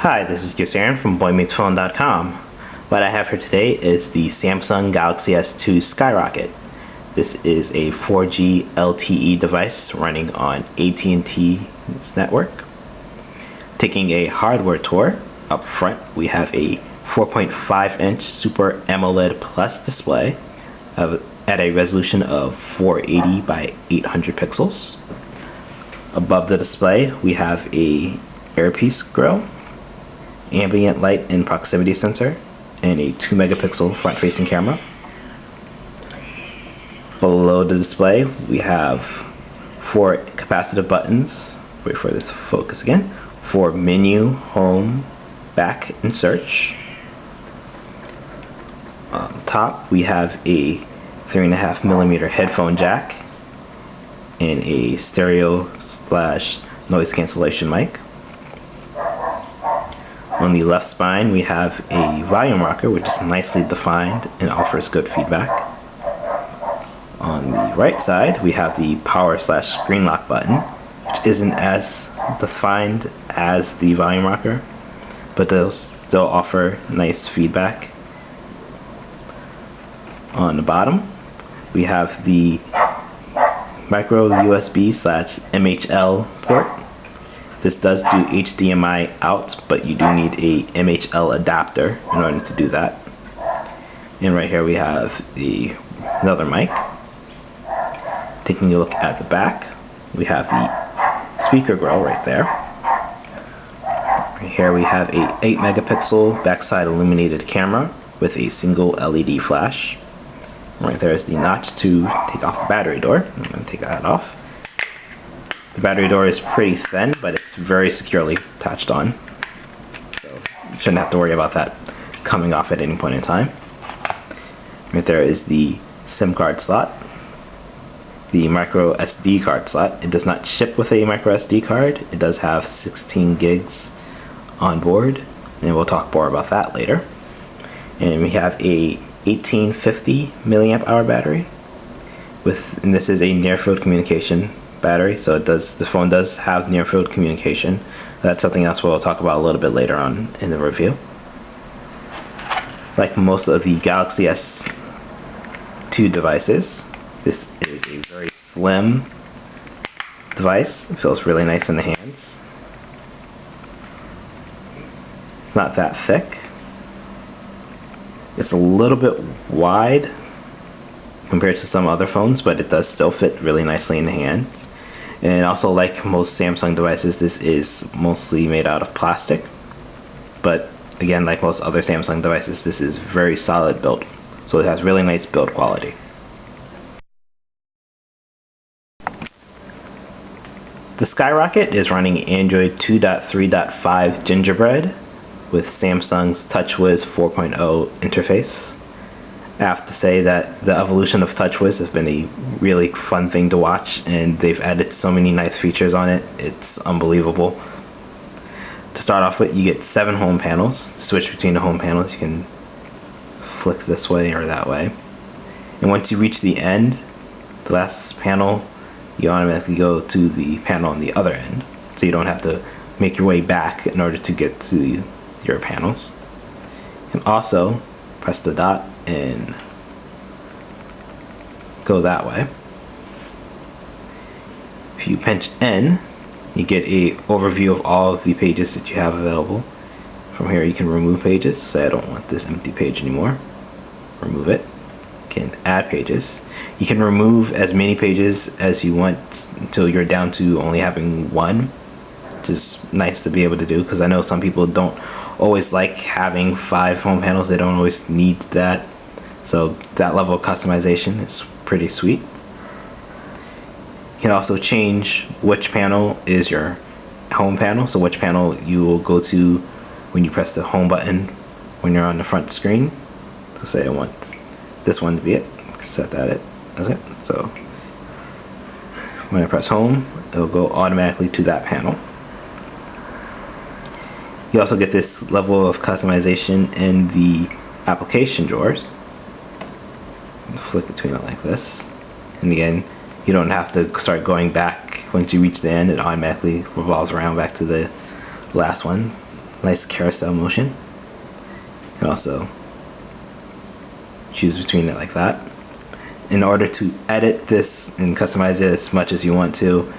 Hi, this is Aaron from BoyMeetsPhone.com. What I have for today is the Samsung Galaxy S2 Skyrocket. This is a 4G LTE device running on AT&T's network. Taking a hardware tour, up front we have a 4.5-inch Super AMOLED Plus display at a resolution of 480 by 800 pixels. Above the display we have a earpiece grill, ambient light and proximity sensor, and a 2 megapixel front-facing camera. Below the display we have 4 capacitive buttons, wait for this to focus again, for menu, home, back, and search. On top we have a 3.5mm headphone jack and a stereo / noise cancellation mic. On the left spine we have a volume rocker, which is nicely defined and offers good feedback. On the right side we have the power / screen lock button, which isn't as defined as the volume rocker, but does still offer nice feedback. On the bottom we have the micro USB / MHL port. This does do HDMI out, but you do need a MHL adapter in order to do that. And right here we have another mic. Taking a look at the back, we have the speaker grill right there. Right here we have a 8 megapixel backside illuminated camera with a single LED flash. Right there is the notch to take off the battery door. I'm going to take that off. The battery door is pretty thin, but it's very securely attached on, so you shouldn't have to worry about that coming off at any point in time. Right there is the SIM card slot, the micro SD card slot. It does not ship with a micro SD card. It does have 16 gigs on board, and we'll talk more about that later. And we have a 1850 milliamp hour battery, and this is a near field communication battery, so the phone does have near field communication. That's something else we'll talk about a little bit later on in the review. Like most of the Galaxy S2 devices, this is a very slim device. It feels really nice in the hands. It's not that thick. It's a little bit wide compared to some other phones, but it does still fit really nicely in the hands. And also, like most Samsung devices, this is mostly made out of plastic, but again, like most other Samsung devices, this is very solid build, so it has really nice build quality. The Skyrocket is running Android 2.3.5 Gingerbread with Samsung's TouchWiz 4.0 interface. I have to say that the evolution of TouchWiz has been a really fun thing to watch, and they've added so many nice features on it. It's unbelievable. To start off with, you get 7 home panels. To switch between the home panels, you can flick this way or that way. And once you reach the end, the last panel, you automatically go to the panel on the other end, so you don't have to make your way back in order to get to your panels. You can also press the dot and go that way. If you pinch N, you get a overview of all of the pages that you have available. From here you can remove pages. Say I don't want this empty page anymore. Remove it. You can add pages. You can remove as many pages as you want until you're down to only having one, which is nice to be able to do, because I know some people don't always like having 5 home panels. They don't always need that, so that level of customization is pretty sweet. You can also change which panel is your home panel, so which panel you will go to when you press the home button when you're on the front screen. So say I want this one to be it, set that as it. So when I press home, it'll go automatically to that panel. You also get this level of customization in the application drawers. Flick between it like this, and again, you don't have to start going back. Once you reach the end, it automatically revolves around back to the last one. Nice carousel motion. You can also choose between it like that. In order to edit this and customize it as much as you want to,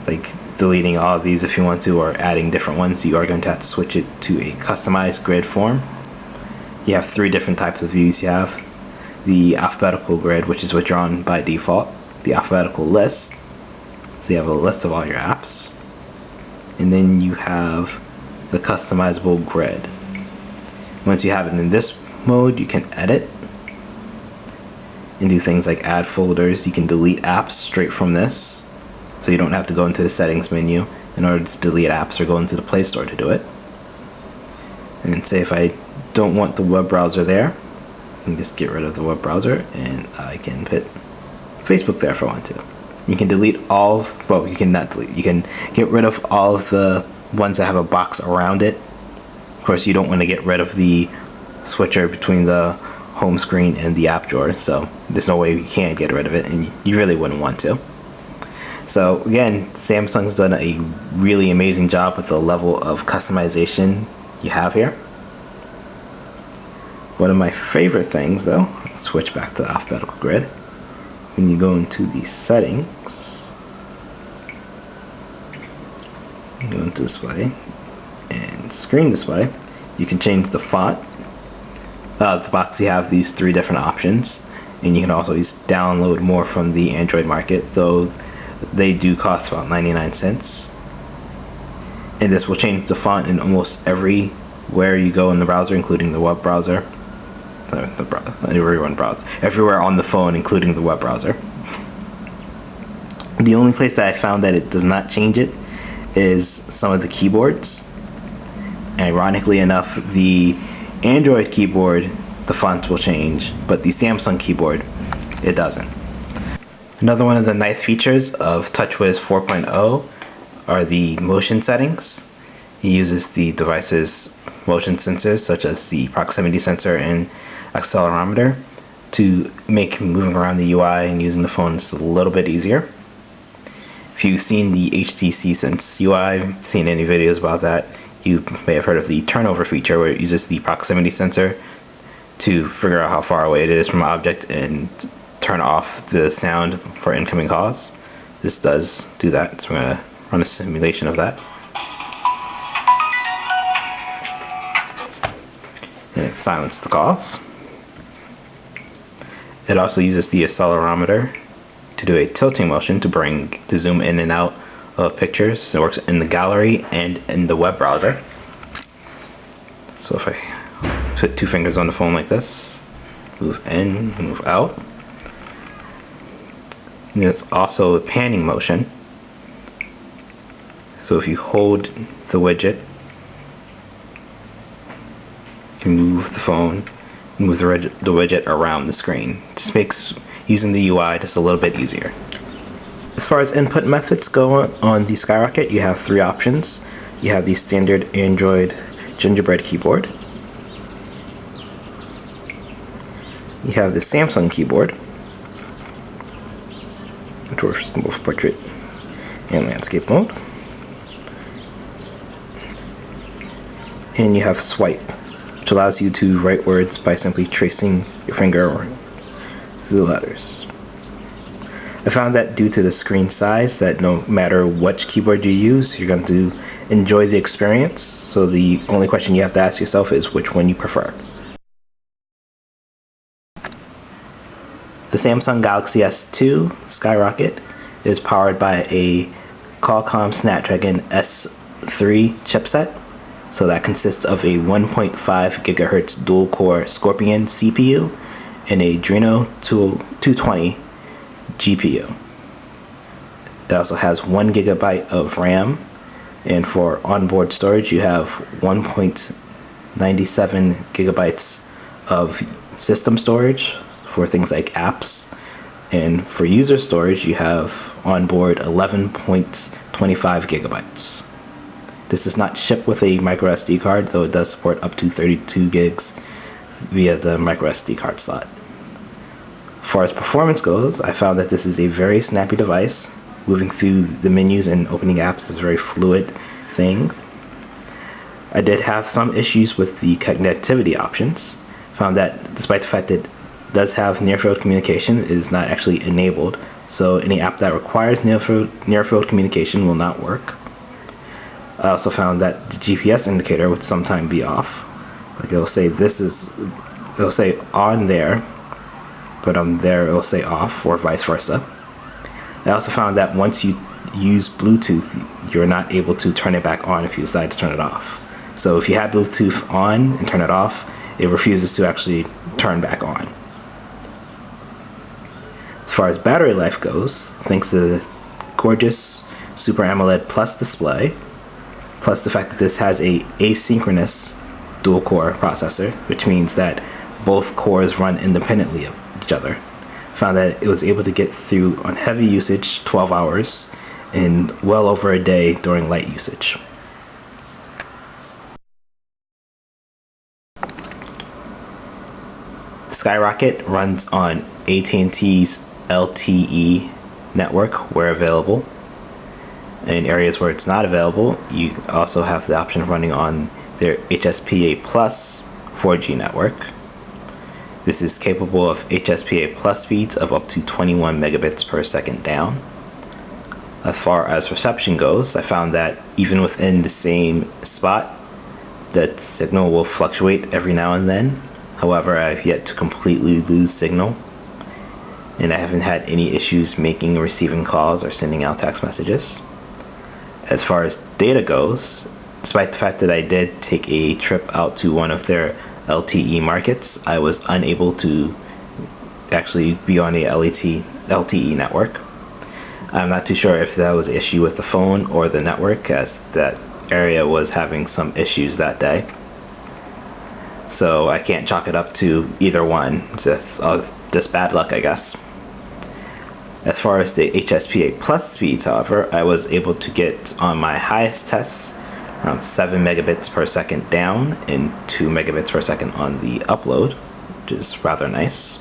like deleting all of these if you want to, or adding different ones, you are going to have to switch it to a customized grid form. You have three different types of views. You have the alphabetical grid, which is what you're on by default, the alphabetical list, so you have a list of all your apps, and then you have the customizable grid. Once you have it in this mode, you can edit and do things like add folders. You can delete apps straight from this, so you don't have to go into the settings menu in order to delete apps or go into the Play Store to do it. And say if I don't want the web browser there, I can just get rid of the web browser and I can put Facebook there if I want to. You can delete all, well, you can not delete, you can get rid of all of the ones that have a box around it. Of course, you don't want to get rid of the switcher between the home screen and the app drawer, so there's no way you can get rid of it, and you really wouldn't want to. So again, Samsung's done a really amazing job with the level of customization you have here. One of my favorite things though, let's switch back to the alphabetical grid. When you go into the settings, go into display and screen display, you can change the font. The box, you have these three different options, and you can also download more from the Android market, though they do cost about 99 cents. And this will change the font in almost everywhere you go in the browser, including the web browser. Everywhere on the phone, including the web browser. The only place that I found that it does not change it is some of the keyboards. Ironically enough, the Android keyboard, the fonts will change, but the Samsung keyboard, it doesn't. Another one of the nice features of TouchWiz 4.0 are the motion settings. It uses the device's motion sensors, such as the proximity sensor and accelerometer, to make moving around the UI and using the phone just a little bit easier. If you've seen the HTC Sense UI, seen any videos about that, you may have heard of the turnover feature, where it uses the proximity sensor to figure out how far away it is from an object and turn off the sound for incoming calls. This does do that, so I'm going to run a simulation of that. And it silenced the calls. It also uses the accelerometer to do a tilting motion to zoom in and out of pictures. It works in the gallery and in the web browser. So if I put two fingers on the phone like this, move in, move out. And it's also a panning motion. So if you hold the widget, you can move the phone, move the widget around the screen. Just makes using the UI just a little bit easier. As far as input methods go on the Skyrocket, you have three options. You have the standard Android gingerbread keyboard. You have the Samsung keyboard, which works in both portrait and landscape mode. And you have swipe, which allows you to write words by simply tracing your finger through the letters. I found that due to the screen size, that no matter which keyboard you use, you're going to enjoy the experience. So the only question you have to ask yourself is which one you prefer. The Samsung Galaxy S2 Skyrocket is powered by a Qualcomm Snapdragon S3 chipset. So that consists of a 1.5 GHz dual-core Scorpion CPU and a Adreno 220 GPU. It also has 1 GB of RAM, and for onboard storage you have 1.97 GB of system storage for things like apps, and for user storage you have onboard 11.25 GB. This does not ship with a micro SD card, though it does support up to 32 gigs via the micro SD card slot. As far as performance goes, I found that this is a very snappy device. Moving through the menus and opening apps is a very fluid thing. I did have some issues with the connectivity options. Found that despite the fact that it does have near-field communication, it is not actually enabled. So any app that requires near-field communication will not work. I also found that the GPS indicator would sometimes be off. Like it'll say it'll say on there, but on there it'll say off, or vice versa. I also found that once you use Bluetooth, you're not able to turn it back on if you decide to turn it off. So if you have Bluetooth on and turn it off, it refuses to actually turn back on. As far as battery life goes, thanks to the gorgeous Super AMOLED Plus display, plus the fact that this has a asynchronous dual-core processor, which means that both cores run independently of each other, found that it was able to get through on heavy usage 12 hours and well over a day during light usage. Skyrocket runs on AT&T's LTE network where available. In areas where it's not available, you also have the option of running on their HSPA Plus 4G network. This is capable of HSPA Plus speeds of up to 21 megabits per second down. As far as reception goes, I found that even within the same spot, that signal will fluctuate every now and then. However, I've yet to completely lose signal, and I haven't had any issues making or receiving calls or sending out text messages. As far as data goes, despite the fact that I did take a trip out to one of their LTE markets, I was unable to actually be on a LTE network. I'm not too sure if that was an issue with the phone or the network, as that area was having some issues that day. So I can't chalk it up to either one, just bad luck, I guess. As far as the HSPA Plus speeds, however, I was able to get on my highest tests around 7 megabits per second down and 2 megabits per second on the upload, which is rather nice.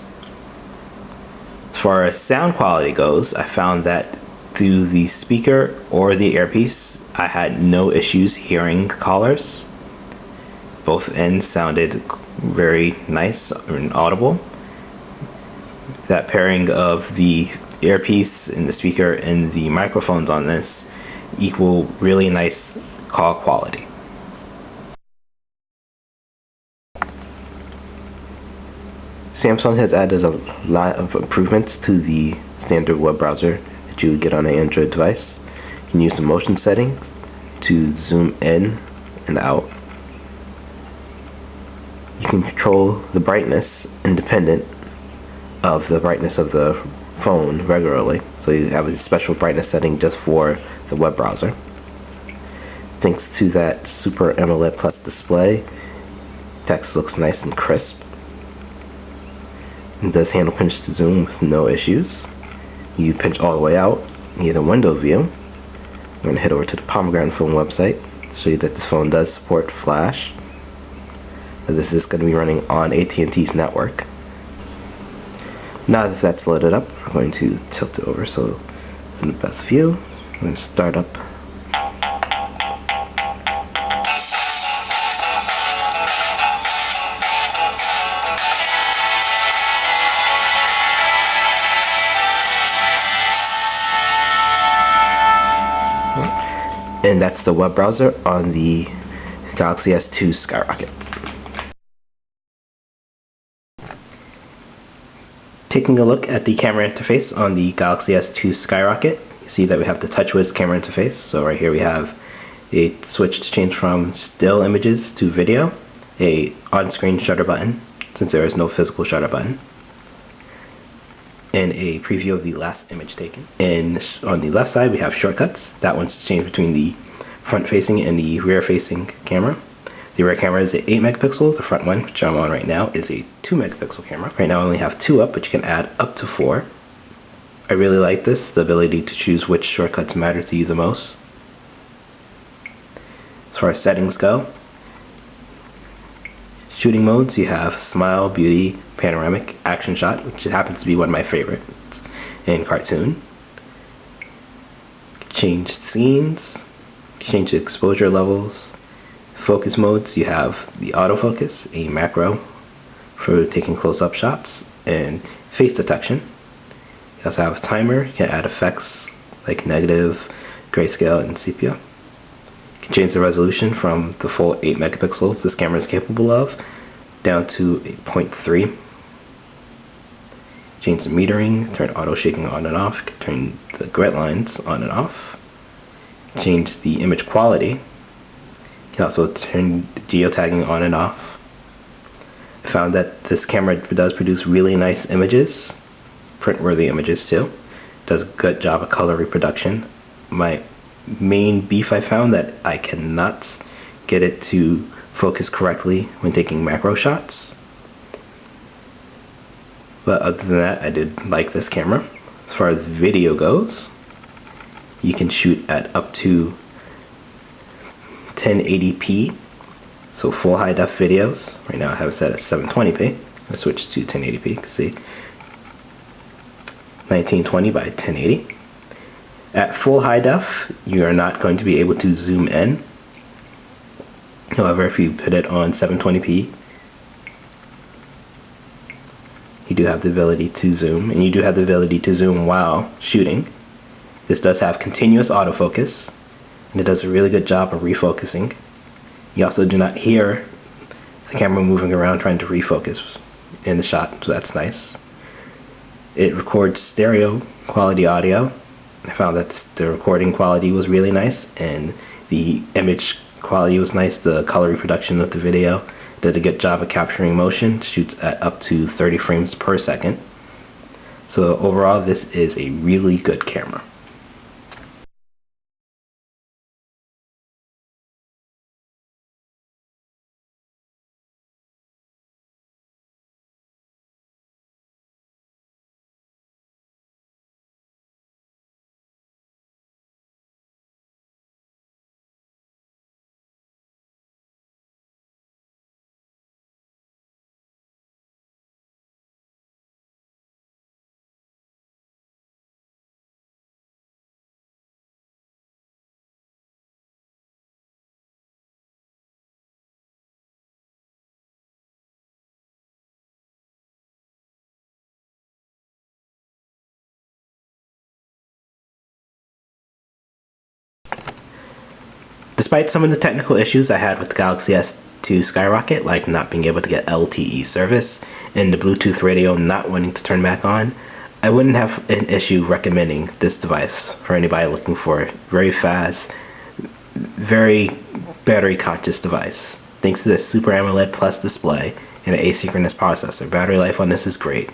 As far as sound quality goes, I found that through the speaker or the earpiece, I had no issues hearing callers. Both ends sounded very nice and audible. That pairing of the earpiece and the speaker and the microphones on this equal really nice call quality. Samsung has added a lot of improvements to the standard web browser that you would get on an Android device. You can use the motion setting to zoom in and out. You can control the brightness independent of the brightness of the phone regularly, so you have a special brightness setting just for the web browser. Thanks to that Super AMOLED Plus display, text looks nice and crisp. It does handle pinch to zoom with no issues. You pinch all the way out, you get a window view. I'm going to head over to the Pomegranate Phone website to show you that this phone does support Flash. This is going to be running on AT&T's network. Now that that's loaded up, I'm going to tilt it over so it's in the best view. I'm going to start up. And that's the web browser on the Galaxy S2 Skyrocket. Taking a look at the camera interface on the Galaxy S2 Skyrocket, you see that we have the TouchWiz camera interface. So right here we have a switch to change from still images to video, a on-screen shutter button, since there is no physical shutter button, and a preview of the last image taken. And on the left side we have shortcuts. That one's to change between the front-facing and the rear-facing camera. The rear camera is an 8 megapixel, the front one, which I'm on right now, is a 2 megapixel camera. Right now I only have 2 up, but you can add up to 4. I really like this, the ability to choose which shortcuts matter to you the most. As far as settings go, shooting modes, you have Smile, Beauty, Panoramic, Action Shot, which happens to be one of my favorites, and Cartoon. Change scenes, change the exposure levels, focus modes, you have the autofocus, a macro for taking close-up shots, and face detection. You also have a timer. You can add effects like negative, grayscale, and sepia. You can change the resolution from the full 8 megapixels this camera is capable of down to a 0.3. Change the metering, turn auto shaking on and off, turn the grit lines on and off. Change the image quality. You can also turn the geotagging on and off. I found that this camera does produce really nice images, print-worthy images too. Does a good job of color reproduction. My main beef I found that I cannot get it to focus correctly when taking macro shots. But other than that, I did like this camera. As far as video goes, you can shoot at up to 1080p, so full high def videos. Right now I have it set at 720p. I switched to 1080p. You can see 1920 by 1080. At full high def, you are not going to be able to zoom in. However, if you put it on 720p, you do have the ability to zoom, and you do have the ability to zoom while shooting. This does have continuous autofocus, and it does a really good job of refocusing. You also do not hear the camera moving around trying to refocus in the shot, so that's nice. It records stereo quality audio. I found that the recording quality was really nice, and the image quality was nice. The color reproduction of the video did a good job of capturing motion. Shoots at up to 30 frames per second. So overall, this is a really good camera. Despite some of the technical issues I had with the Galaxy S2 Skyrocket, like not being able to get LTE service and the Bluetooth radio not wanting to turn back on, I wouldn't have an issue recommending this device for anybody looking for a very fast, very battery conscious device. Thanks to this Super AMOLED Plus display and an asynchronous processor, battery life on this is great.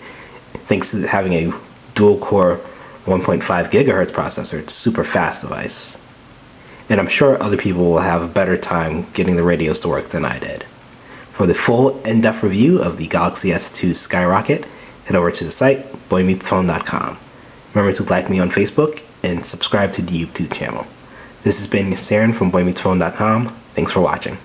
Thanks to having a dual core 1.5 gigahertz processor, it's a super fast device. And I'm sure other people will have a better time getting the radios to work than I did. For the full in-depth review of the Galaxy S2 Skyrocket, head over to the site boymeetsphone.com. Remember to like me on Facebook and subscribe to the YouTube channel. This has been Saren from boymeetsphone.com. Thanks for watching.